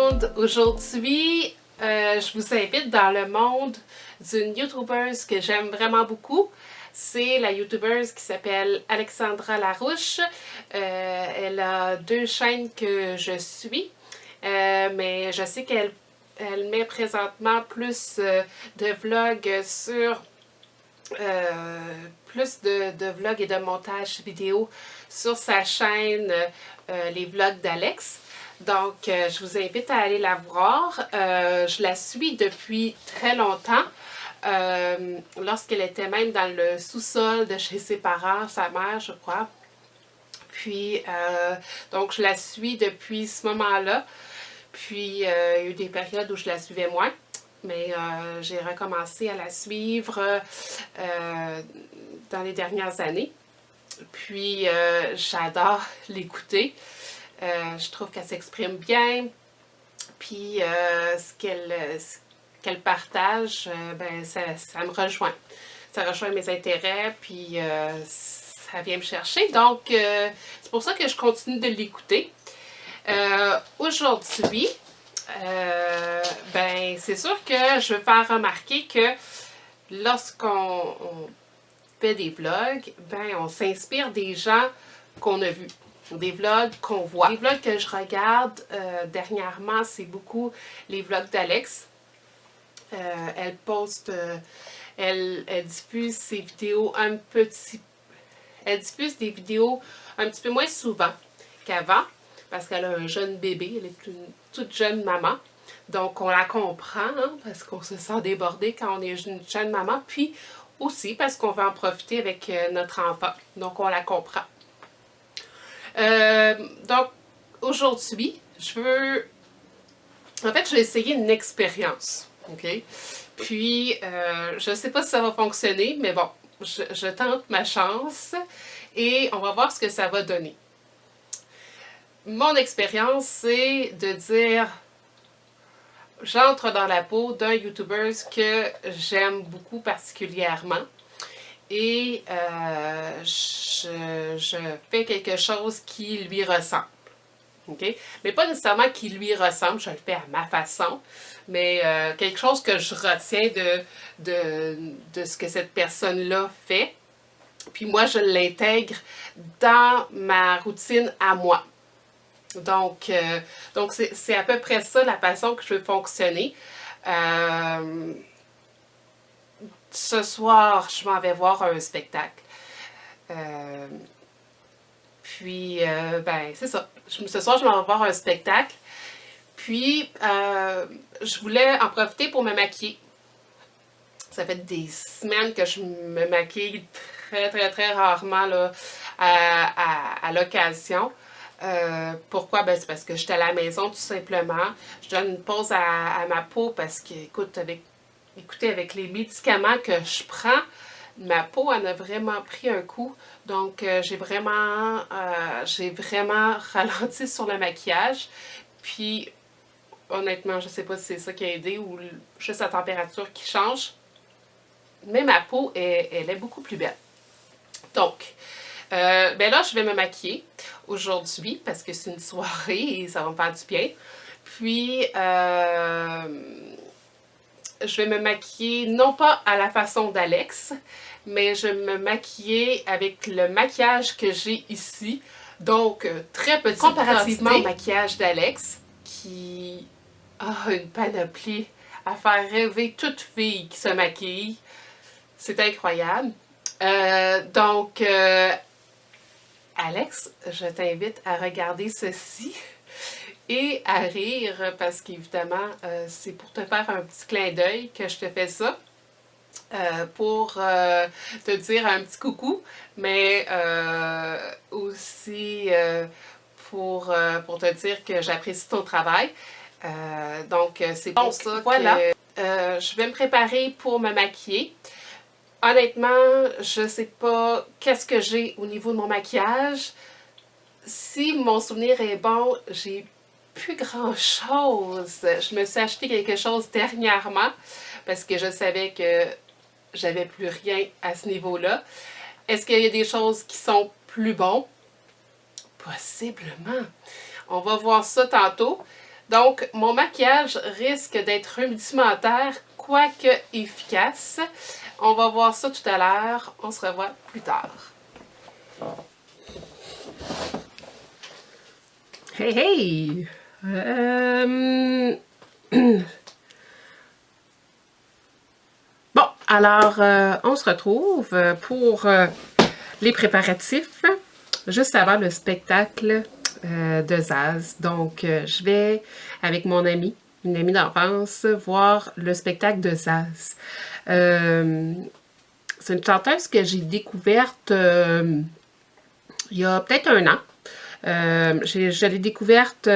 monde! Aujourd'hui, je vous invite dans le monde d'une youtubeuse que j'aime vraiment beaucoup. C'est la youtubeuse qui s'appelle Alexandra Larouche. Elle a 2 chaînes que je suis, mais je sais qu'elle met présentement plus de vlogs sur... plus de vlogs et de montage vidéo sur sa chaîne Les Vlogs d'Alex. Donc, je vous invite à aller la voir. Je la suis depuis très longtemps. Lorsqu'elle était même dans le sous-sol de chez ses parents, sa mère, je crois. Puis, donc, je la suis depuis ce moment-là. Puis, il y a eu des périodes où je la suivais moins. Mais j'ai recommencé à la suivre dans les dernières années. Puis j'adore l'écouter. Je trouve qu'elle s'exprime bien. Puis ce qu'elle partage, ben, ça me rejoint. Ça rejoint mes intérêts, puis ça vient me chercher. Donc c'est pour ça que je continue de l'écouter. Aujourd'hui, ben, c'est sûr que je veux faire remarquer que lorsqu'on fait des vlogs, ben, on s'inspire des gens qu'on a vus, des vlogs qu'on voit. Les vlogs que je regarde dernièrement, c'est beaucoup les vlogs d'Alex. Elle poste, elle diffuse ses vidéos elle diffuse des vidéos un petit peu moins souvent qu'avant, parce qu'elle a un jeune bébé, elle est une toute jeune maman. Donc, on la comprend, hein, parce qu'on se sent débordé quand on est une jeune maman, puis aussi parce qu'on veut en profiter avec notre enfant. Donc, on la comprend. Donc, aujourd'hui, je vais essayer une expérience, OK? Puis, je ne sais pas si ça va fonctionner, mais bon, je tente ma chance et on va voir ce que ça va donner. Mon expérience, c'est de dire, j'entre dans la peau d'un YouTuber que j'aime beaucoup particulièrement et je fais quelque chose qui lui ressemble. Okay? Mais pas nécessairement qui lui ressemble, je le fais à ma façon, mais quelque chose que je retiens de ce que cette personne-là fait. Puis moi, je l'intègre dans ma routine à moi. Donc c'est à peu près ça la façon que je veux fonctionner. Ce soir, je m'en vais voir un spectacle. Puis, ben, c'est ça. Ce soir, je m'en vais voir un spectacle. Puis, je voulais en profiter pour me maquiller. Ça fait des semaines que je me maquille très rarement là, à l'occasion. Pourquoi? Ben, c'est parce que j'étais à la maison tout simplement. Je donne une pause à ma peau parce que, écoutez, avec les médicaments que je prends, ma peau en a vraiment pris un coup. Donc, j'ai vraiment ralenti sur le maquillage. Puis, honnêtement, je ne sais pas si c'est ça qui a aidé ou juste la température qui change. Mais ma peau, elle est beaucoup plus belle. Donc, ben là, je vais me maquiller aujourd'hui parce que c'est une soirée et ça va me faire du bien. Puis, je vais me maquiller non pas à la façon d'Alex, mais je vais me maquiller avec le maquillage que j'ai ici. Donc, très petit comparativement au maquillage d'Alex qui a une panoplie à faire rêver toute fille qui se maquille. C'est incroyable. Alex, je t'invite à regarder ceci et à rire parce qu'évidemment, c'est pour te faire un petit clin d'œil que je te fais ça. Pour te dire un petit coucou, mais aussi pour te dire que j'apprécie ton travail. Donc, c'est pour ça voilà. Je vais me préparer pour me maquiller. Honnêtement, je ne sais pas qu'est-ce que j'ai au niveau de mon maquillage. Si mon souvenir est bon, j'ai plus grand-chose. Je me suis acheté quelque chose dernièrement parce que je savais que j'avais plus rien à ce niveau-là. Est-ce qu'il y a des choses qui sont plus bonnes? Possiblement. On va voir ça tantôt. Donc, mon maquillage risque d'être rudimentaire, quoique efficace. On va voir ça tout à l'heure. On se revoit plus tard. Hey, hey! Bon, alors, on se retrouve pour les préparatifs juste avant le spectacle de Zaz. Donc, je vais, avec mon amie, une amie d'enfance, voir le spectacle de Zaz. C'est une chanteuse que j'ai découverte il y a peut-être un an. Je l'ai découverte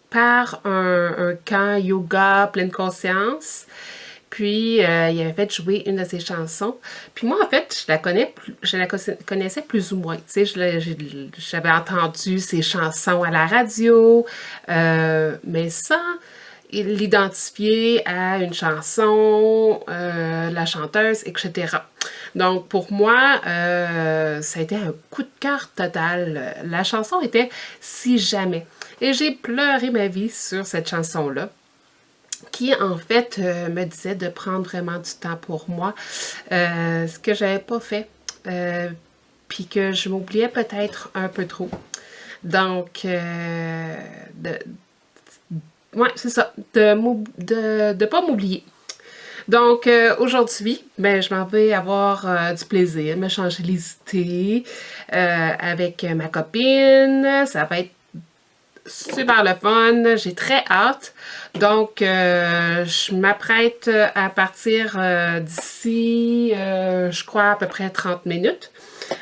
par un camp yoga pleine conscience. Puis, il avait fait jouer une de ses chansons. Puis moi, en fait, je la connaissais plus ou moins. Tu sais, j'avais entendu ses chansons à la radio, mais sans l'identifier à une chanson, la chanteuse, etc. Donc, pour moi, ça a été un coup de cœur total. La chanson était « Si jamais ». Et j'ai pleuré ma vie sur cette chanson-là, qui en fait me disait de prendre vraiment du temps pour moi, ce que j'avais pas fait, puis que je m'oubliais peut-être un peu trop. Donc, ouais, c'est ça, de pas m'oublier. Donc, aujourd'hui, ben, je m'en vais avoir du plaisir, me changer les idées avec ma copine. Ça va être super le fun, j'ai très hâte. Donc, je m'apprête à partir d'ici, je crois, à peu près 30 minutes.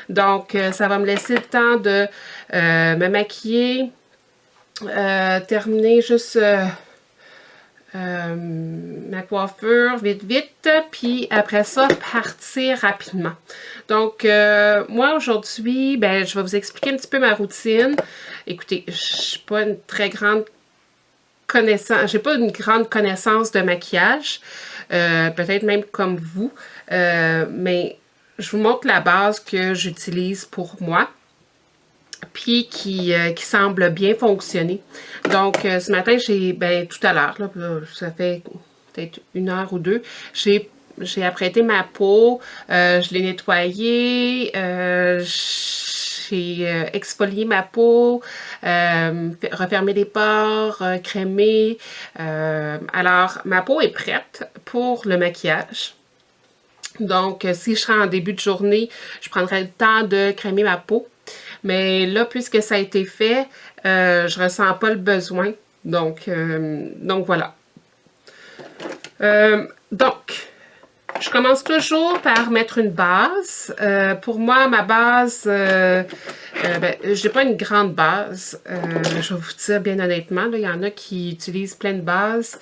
Donc, ça va me laisser le temps de me maquiller, terminer juste ma coiffure vite, puis après ça, partir rapidement. Donc, moi, aujourd'hui, ben, je vais vous expliquer un petit peu ma routine. Écoutez, je suis pas une très grande connaissance, j'ai pas une grande connaissance de maquillage, peut-être même comme vous, mais je vous montre la base que j'utilise pour moi, puis qui semble bien fonctionner. Donc, ce matin, tout à l'heure, ça fait peut-être 1 heure ou 2, j'ai apprêté ma peau, je l'ai nettoyée, j'ai exfolié ma peau, refermé les pores, crémé. Alors, ma peau est prête pour le maquillage. Donc, si je serais en début de journée, je prendrais le temps de crémer ma peau. Mais là, puisque ça a été fait, je ressens pas le besoin. Donc voilà. Donc, je commence toujours par mettre une base. Pour moi, ma base, j'ai pas une grande base. Je vais vous dire bien honnêtement, il y en a qui utilisent plein de bases.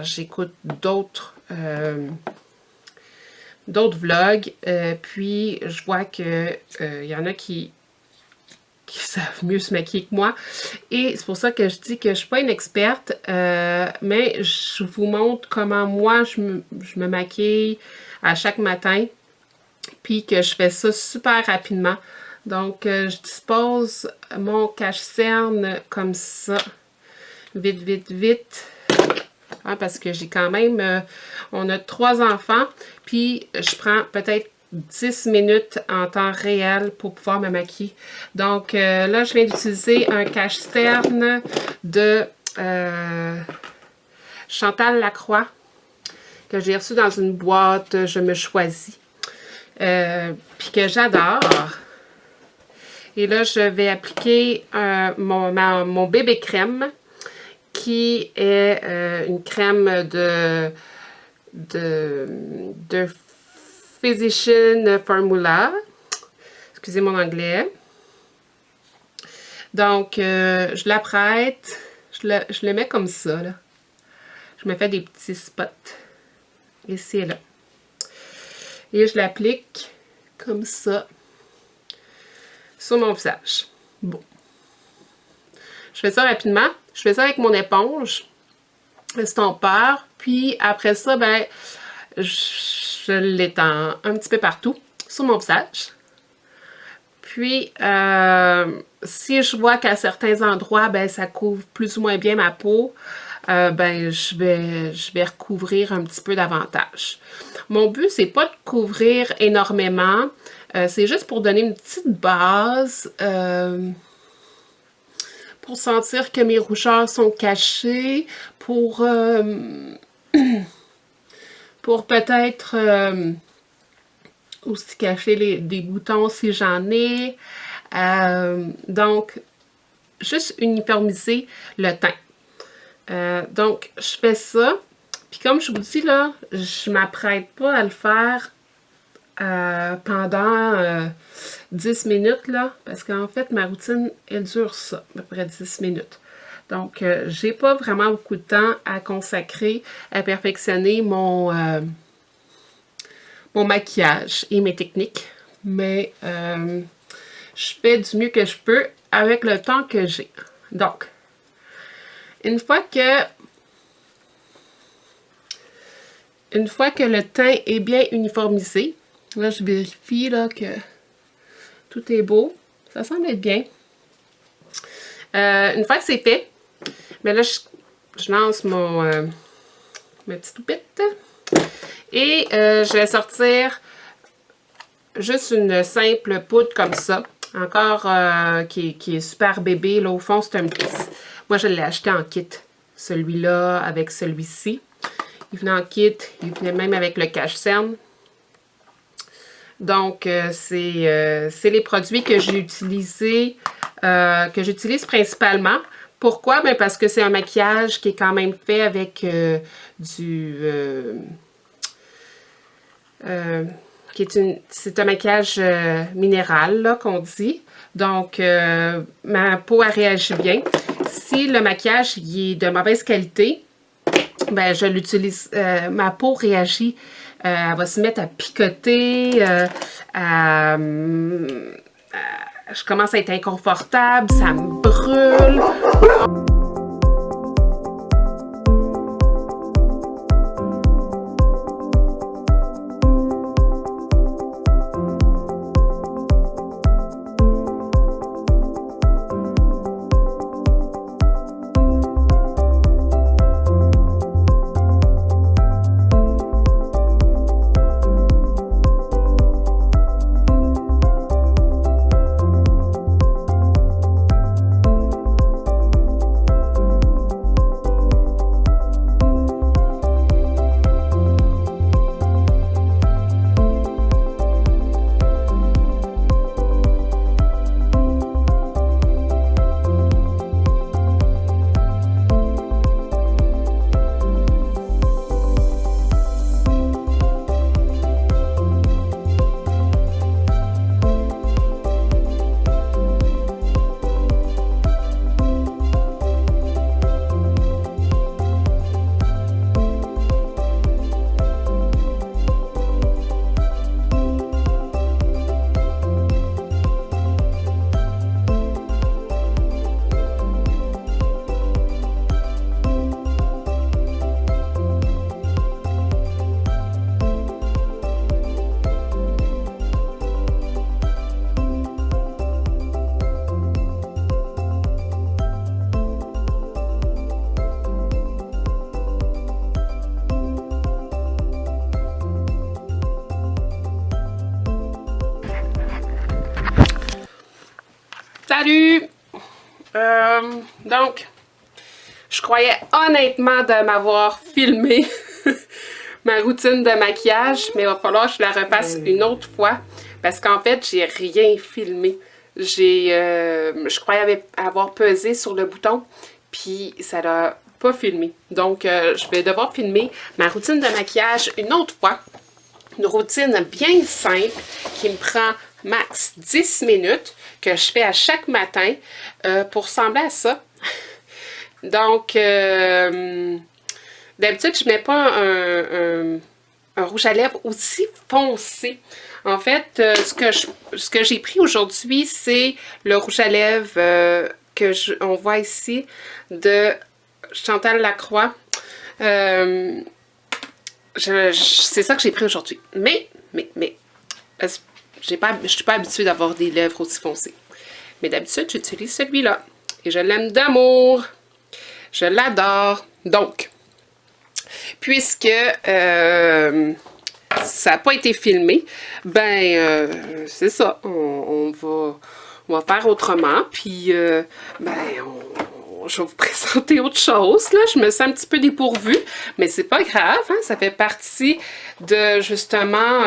J'écoute d'autres vlogs, puis je vois que y en a qui savent mieux se maquiller que moi. Et c'est pour ça que je dis que je suis pas une experte, mais je vous montre comment moi je me maquille à chaque matin, puis que je fais ça super rapidement. Donc, je dispose mon cache-cerne comme ça, vite. Hein, parce que j'ai quand même, on a 3 enfants, puis je prends peut-être 10 minutes en temps réel pour pouvoir me maquiller. Donc là, je viens d'utiliser un cache-cerne de Chantal Lacroix, que j'ai reçu dans une boîte Je me choisis, puis que j'adore. Et là, je vais appliquer mon bébé crème, qui est une crème de Physician Formula. Excusez mon anglais. Donc, je l'apprête. Je le mets comme ça, là. Je me fais des petits spots. Ici et là. Et je l'applique comme ça sur mon visage. Bon. Je fais ça rapidement. Je fais ça avec mon éponge estompeur. Puis après ça, ben, je l'étends un petit peu partout sur mon visage. Puis, si je vois qu'à certains endroits, ben, ça couvre plus ou moins bien ma peau, ben, je vais recouvrir un petit peu davantage. Mon but, c'est pas de couvrir énormément, c'est juste pour donner une petite base, pour sentir que mes rougeurs sont cachées, pour peut-être aussi cacher des boutons si j'en ai. Donc, juste uniformiser le teint. Donc, je fais ça. Puis comme je vous dis, là, je m'apprête pas à le faire pendant 10 minutes, là, parce qu'en fait, ma routine, elle dure ça, à peu près 10 minutes. Donc, j'ai pas vraiment beaucoup de temps à consacrer à perfectionner mon maquillage et mes techniques, mais je fais du mieux que je peux avec le temps que j'ai. Donc, une fois que le teint est bien uniformisé, là, je vérifie là, que tout est beau. Ça semble être bien. Une fois que c'est fait, mais là, je lance ma petite toupette. Et je vais sortir juste une simple poudre comme ça. Encore qui est super bébé. Là, au fond, c'est un petit... Moi, je l'ai acheté en kit. Celui-là avec celui-ci. Il venait en kit. Il venait même avec le cache-cerne. Donc, c'est les produits que j'ai utilisés, que j'utilise principalement. Pourquoi? Ben parce que c'est un maquillage qui est quand même fait avec c'est un maquillage minéral, qu'on dit. Donc, ma peau a réagi bien. Si le maquillage il est de mauvaise qualité, ben je l'utilise, ma peau réagit, elle va se mettre à picoter, je commence à être inconfortable, ça me brûle. Salut! Donc, je croyais honnêtement de m'avoir filmé ma routine de maquillage, mais il va falloir que je la refasse une autre fois parce qu'en fait, j'ai rien filmé. Je croyais avoir pesé sur le bouton, puis ça l'a pas filmé. Donc, je vais devoir filmer ma routine de maquillage une autre fois. Une routine bien simple qui me prend max 10 minutes, que je fais à chaque matin pour ressembler à ça. Donc, d'habitude, je ne mets pas un rouge à lèvres aussi foncé. En fait, ce que j'ai pris aujourd'hui, c'est le rouge à lèvres on voit ici de Chantal Lacroix. C'est ça que j'ai pris aujourd'hui. Mais, je suis pas habituée d'avoir des lèvres aussi foncées. Mais d'habitude, j'utilise celui-là. Et je l'aime d'amour. Je l'adore. Donc, puisque ça n'a pas été filmé, ben, c'est ça. On va faire autrement. Puis, ben, je vais vous présenter autre chose, là. Je me sens un petit peu dépourvue, mais c'est pas grave, hein? Ça fait partie de, justement,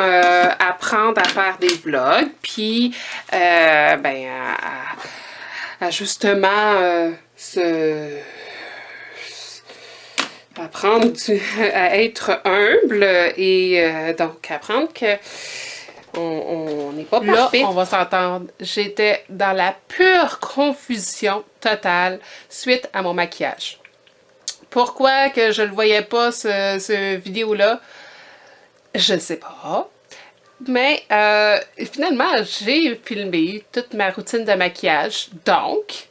apprendre à faire des vlogs, puis, ben, à justement, apprendre à être humble et donc apprendre que on n'est pas parfait. Là, on va s'entendre. J'étais dans la pure confusion totale suite à mon maquillage. Pourquoi que je ne le voyais pas, ce vidéo-là? Je ne sais pas. Mais finalement, j'ai filmé toute ma routine de maquillage. Donc,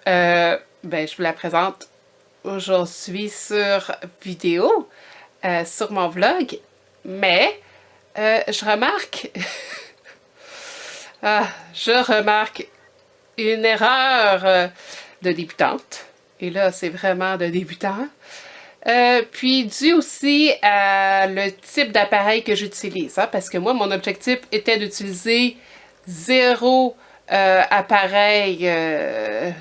ben, je vous la présente aujourd'hui sur vidéo, sur mon vlog. Mais je remarque une erreur de débutante. Et là, c'est vraiment de débutant. Puis dû aussi à le type d'appareil que j'utilise. Hein, parce que moi, mon objectif était d'utiliser zéro appareil,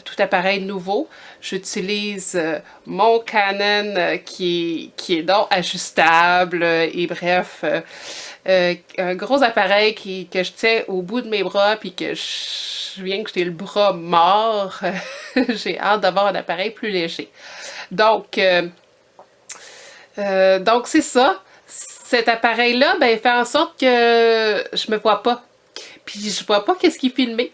tout appareil nouveau. J'utilise mon Canon qui est donc ajustable et bref, un gros appareil que je tiens au bout de mes bras puis que je viens que j'ai le bras mort. J'ai hâte d'avoir un appareil plus léger. Donc c'est ça. Cet appareil-là, ben, fait en sorte que je me vois pas. Puis je vois pas qu'est-ce qui est filmé.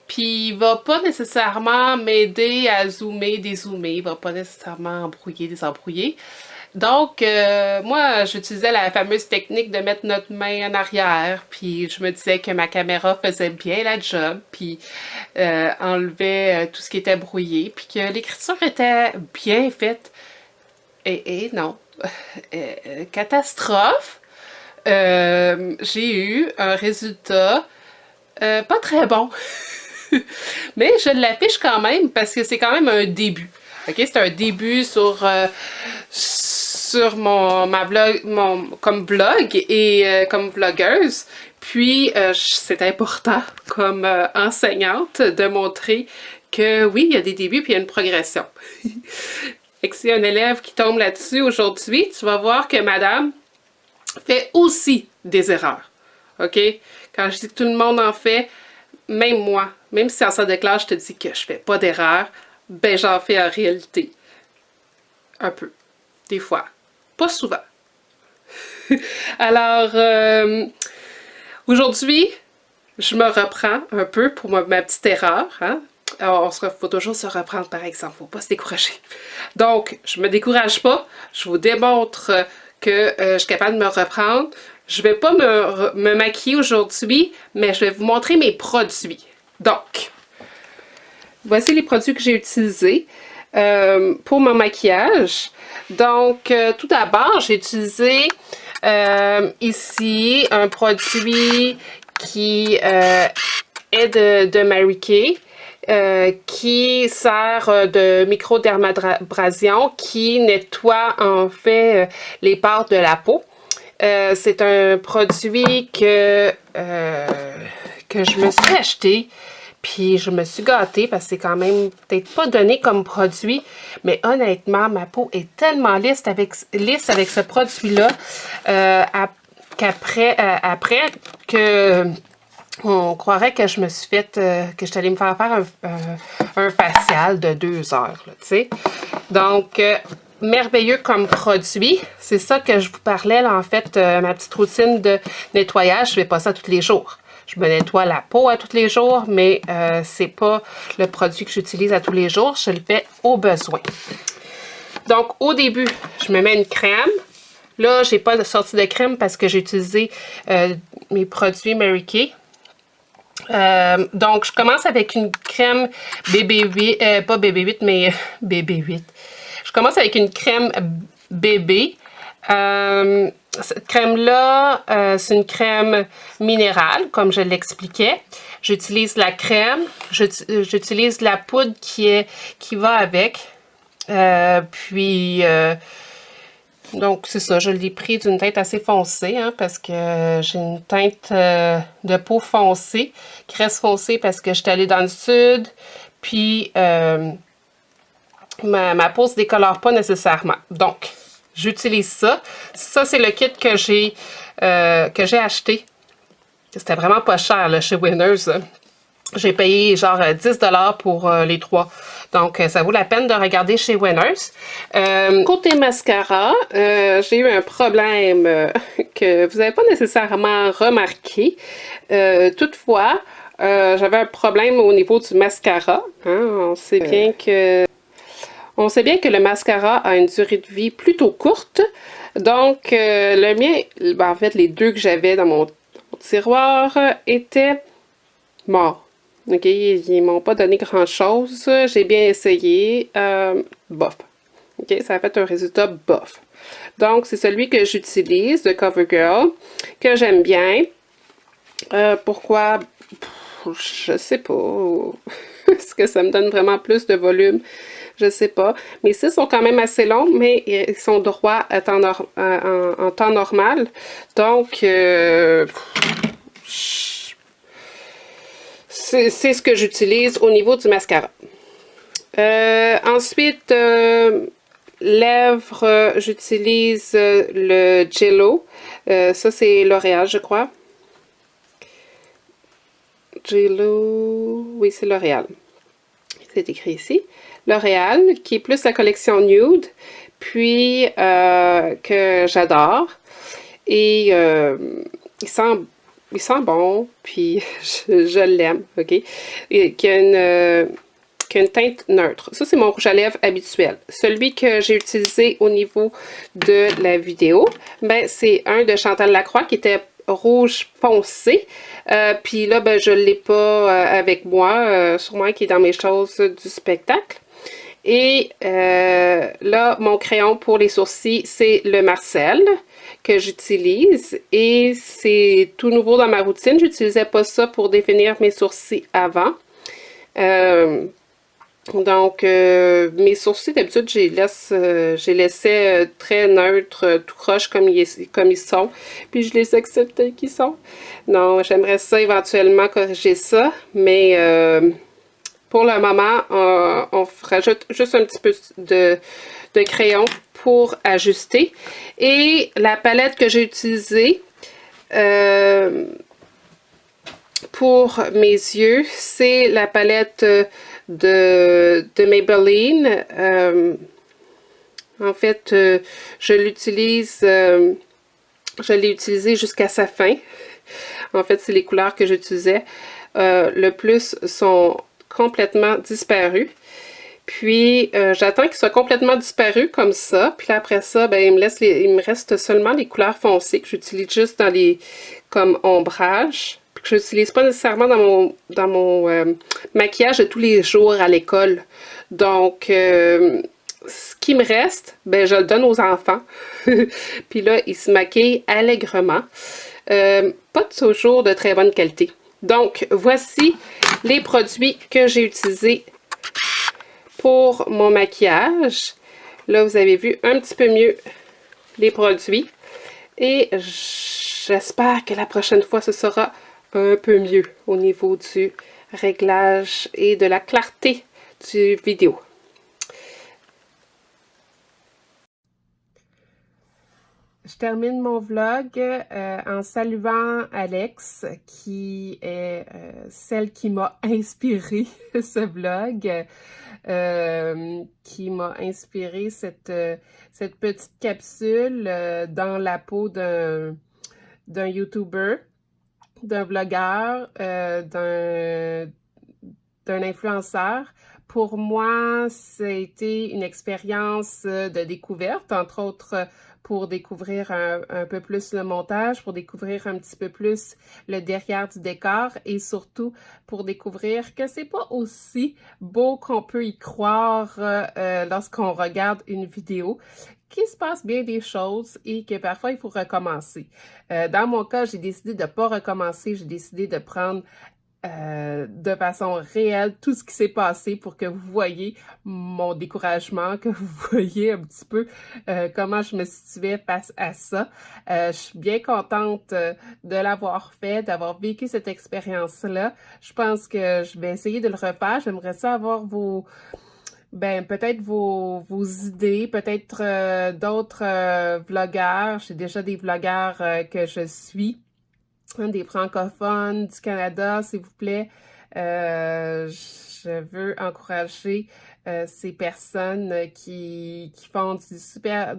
Puis il va pas nécessairement m'aider à zoomer, dézoomer. Il va pas nécessairement embrouiller, désembrouiller. Donc, moi, j'utilisais la fameuse technique de mettre notre main en arrière. Puis je me disais que ma caméra faisait bien la job. Puis enlevait tout ce qui était brouillé. Puis que l'écriture était bien faite. Et non. Catastrophe. J'ai eu un résultat pas très bon. Mais je l'affiche quand même parce que c'est quand même un début. Ok, c'est un début sur comme blog et comme vlogueuse. Puis c'est important comme enseignante de montrer que oui, il y a des débuts puis il y a une progression. Et que si un élève qui tombe là-dessus aujourd'hui, tu vas voir que madame fait aussi des erreurs. Ok? Quand je dis que tout le monde en fait, même moi, même si en salle de classe, je te dis que je fais pas d'erreur, ben j'en fais en réalité. Un peu. Des fois. Pas souvent. Alors, aujourd'hui, je me reprends un peu pour ma petite erreur. Hein? Alors, faut toujours se reprendre, par exemple. Faut pas se décourager. Donc, je me décourage pas. Je vous démontre que je suis capable de me reprendre. Je vais pas me maquiller aujourd'hui, mais je vais vous montrer mes produits. Donc, voici les produits que j'ai utilisés pour mon maquillage. Donc, tout d'abord, j'ai utilisé ici un produit qui est de Mary Kay. Qui sert de microdermabrasion, qui nettoie en fait les pores de la peau. C'est un produit que je me suis acheté, puis je me suis gâtée parce que c'est quand même peut-être pas donné comme produit, mais honnêtement, ma peau est tellement lisse avec ce produit-là après que on croirait que je me suis fait, que je suis allée me faire un facial de 2 heures, tu sais. Donc, merveilleux comme produit. C'est ça que je vous parlais, là, en fait, ma petite routine de nettoyage. Je fais pas ça tous les jours. Je me nettoie la peau à tous les jours, mais c'est pas le produit que j'utilise à tous les jours. Je le fais au besoin. Donc, au début, je me mets une crème. Là, j'ai pas de sortie de crème parce que j'ai utilisé mes produits Mary Kay. Donc, je commence avec une crème BB8, pas BB8, mais BB8. Je commence avec une crème bébé Cette crème-là, c'est une crème minérale, comme je l'expliquais. J'utilise la crème, j'utilise la poudre qui va avec. Donc c'est ça, je l'ai pris d'une teinte assez foncée, hein, parce que j'ai une teinte de peau foncée, qui reste foncée parce que je suis allée dans le sud, puis ma peau se décolore pas nécessairement. Donc, j'utilise ça. Ça, c'est le kit que j'ai acheté. C'était vraiment pas cher là, chez Winners. J'ai payé genre 10 $ pour les 3. Donc, ça vaut la peine de regarder chez Winners. Côté mascara, j'ai eu un problème que vous n'avez pas nécessairement remarqué. Toutefois, j'avais un problème au niveau du mascara. Hein? On sait bien que le mascara a une durée de vie plutôt courte. Donc, le mien, ben, en fait, les deux que j'avais dans mon tiroir étaient morts. OK, ils m'ont pas donné grand-chose. J'ai bien essayé. Bof. OK, ça a fait un résultat bof. Donc, c'est celui que j'utilise, de CoverGirl, que j'aime bien. Pourquoi? Je sais pas. Est-ce que ça me donne vraiment plus de volume? Je sais pas. Mes cils sont quand même assez longs, mais ils sont droits en temps normal. Donc, c'est ce que j'utilise au niveau du mascara. Ensuite, lèvres, j'utilise le Jello. Ça, c'est L'Oréal, je crois. Jello, oui, c'est L'Oréal. C'est écrit ici. L'Oréal, qui est plus la collection nude, puis que j'adore. Et il sent bon, puis je l'aime, OK? Et qui a une teinte neutre. Ça, c'est mon rouge à lèvres habituel. Celui que j'ai utilisé au niveau de la vidéo, ben, c'est un de Chantal Lacroix qui était rouge foncé. Puis là, ben, je ne l'ai pas avec moi, sûrement qui est dans mes choses du spectacle. Et là, mon crayon pour les sourcils, c'est le Marcel que j'utilise. Et c'est tout nouveau dans ma routine. Je n'utilisais pas ça pour définir mes sourcils avant. Donc, mes sourcils, d'habitude, je les laissais très neutres, tout croche comme ils sont. Puis, je les accepte tels qu'ils sont. Non, j'aimerais ça éventuellement corriger ça. Mais pour le moment, on rajoute juste un petit peu de crayon pour ajuster. Et la palette que j'ai utilisée pour mes yeux, c'est la palette de Maybelline. En fait, je l'ai utilisé jusqu'à sa fin. En fait, c'est les couleurs que j'utilisais. Le plus sont complètement disparues. Puis, j'attends qu'ils soient complètement disparus comme ça. Puis là, après ça, ben, il me reste seulement les couleurs foncées que j'utilise juste dans comme ombrage. Puis que je n'utilise pas nécessairement dans mon maquillage de tous les jours à l'école. Donc, ce qui me reste, ben, je le donne aux enfants. Puis là, ils se maquillent allègrement. Pas toujours de très bonne qualité. Donc, voici les produits que j'ai utilisés pour mon maquillage. Là, vous avez vu un petit peu mieux les produits. Et j'espère que la prochaine fois, ce sera un peu mieux au niveau du réglage et de la clarté du vidéo. Je termine mon vlog en saluant Alex, qui est celle qui m'a inspiré ce vlog, qui m'a inspiré cette petite capsule dans la peau d'un YouTuber, d'un vlogueur, d'un influenceur. Pour moi, c'était une expérience de découverte, entre autres pour découvrir un peu plus le montage, pour découvrir un petit peu plus le derrière du décor et surtout pour découvrir que c'est pas aussi beau qu'on peut y croire lorsqu'on regarde une vidéo, qu'il se passe bien des choses et que parfois il faut recommencer. Dans mon cas, j'ai décidé de ne pas recommencer, j'ai décidé de prendre de façon réelle tout ce qui s'est passé pour que vous voyez mon découragement, que vous voyez un petit peu comment je me situais face à ça. Je suis bien contente de l'avoir fait, d'avoir vécu cette expérience-là. Je pense que je vais essayer de le refaire. J'aimerais ça avoir peut-être vos idées, peut-être d'autres vlogueurs. J'ai déjà des vlogueurs que je suis. Des francophones du Canada, s'il vous plaît. Je veux encourager ces personnes qui font du super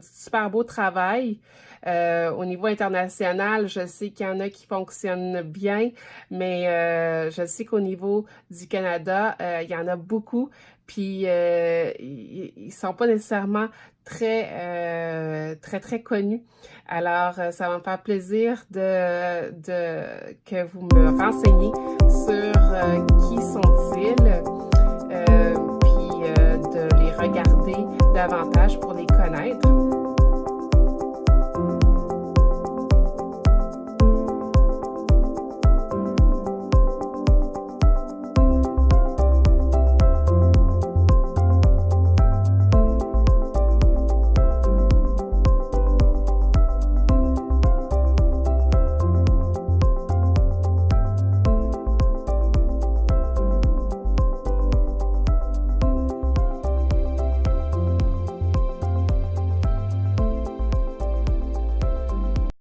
beau travail. Au niveau international, je sais qu'il y en a qui fonctionnent bien, mais je sais qu'au niveau du Canada, il y en a beaucoup, puis ils sont pas nécessairement très connus. Alors, ça va me faire plaisir que vous me renseigniez sur qui sont-ils, puis de les regarder davantage pour les connaître.